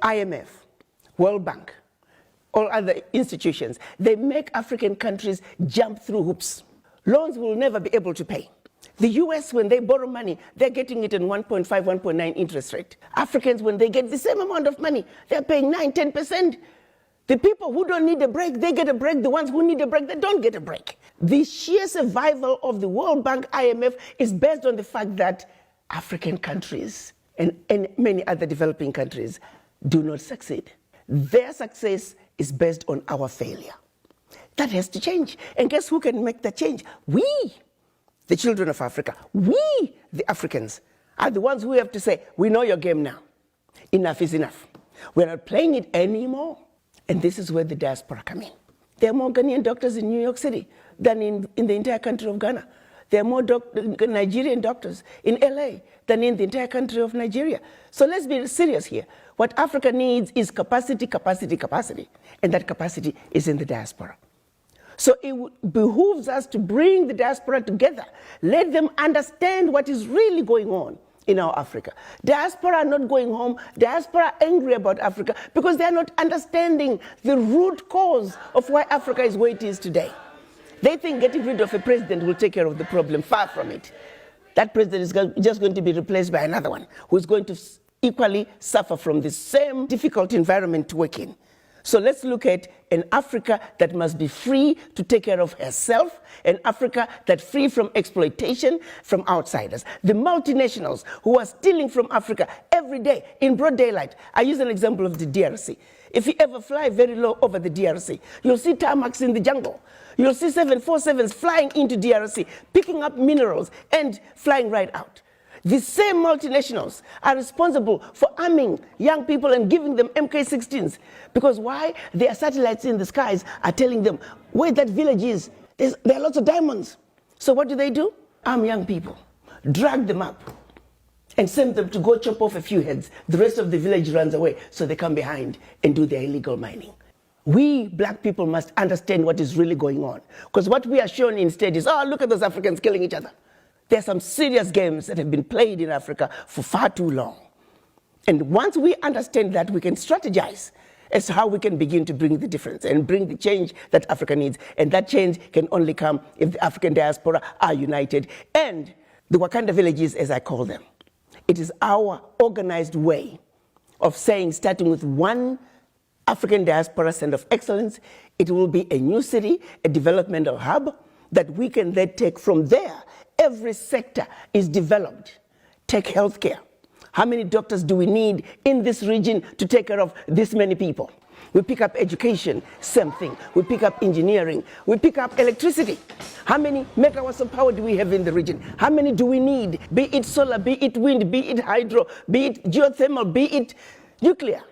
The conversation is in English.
IMF, World Bank, or other institutions, they make African countries jump through hoops. Loans will never be able to pay. The US, when they borrow money, they're getting it in 1.5, 1.9 interest rate. Africans, when they get the same amount of money, they're paying 9, 10%. The people who don't need a break, they get a break. The ones who need a break, they don't get a break. The sheer survival of the World Bank, IMF, is based on the fact that African countries and many other developing countries do not succeed. Their success is based on our failure. That has to change. And guess who can make that change? We, the children of Africa, we, the Africans, are the ones who have to say, we know your game now. Enough is enough. We're not playing it anymore. And this is where the diaspora come in. There are more Ghanaian doctors in New York City than in the entire country of Ghana. There are more Nigerian doctors in LA than in the entire country of Nigeria. So let's be serious here. What Africa needs is capacity, capacity, capacity. And that capacity is in the diaspora. So it behooves us to bring the diaspora together. Let them understand what is really going on in our Africa. Diaspora are not going home. Diaspora are angry about Africa because they are not understanding the root cause of why Africa is where it is today. They think getting rid of a president will take care of the problem. Far from it. That president is just going to be replaced by another one who is going to equally suffer from the same difficult environment to work in. So let's look at an Africa that must be free to take care of herself, an Africa that's free from exploitation from outsiders. The multinationals who are stealing from Africa every day in broad daylight. I use an example of the DRC. If you ever fly very low over the DRC, you'll see tarmacs in the jungle. You'll see 747s flying into DRC, picking up minerals and flying right out. The same multinationals are responsible for arming young people and giving them MK-16s. Because why? Their satellites in the skies are telling them where that village is. There are lots of diamonds. So what do? Arm young people, drag them up, and send them to go chop off a few heads. The rest of the village runs away, so they come behind and do their illegal mining. We black people must understand what is really going on. Because what we are shown instead is, oh, look at those Africans killing each other. There are some serious games that have been played in Africa for far too long. And once we understand that, we can strategize as to how we can begin to bring the difference and bring the change that Africa needs. And that change can only come if the African diaspora are united. And the Wakanda villages, as I call them, it is our organized way of saying, starting with one African diaspora center of excellence, it will be a new city, a developmental hub that we can then take from there. Every sector is developed. Take healthcare. How many doctors do we need in this region to take care of this many people? We pick up education, same thing. We pick up engineering. We pick up electricity. How many megawatts of power do we have in the region? How many do we need? Be it solar, be it wind, be it hydro, be it geothermal, be it nuclear.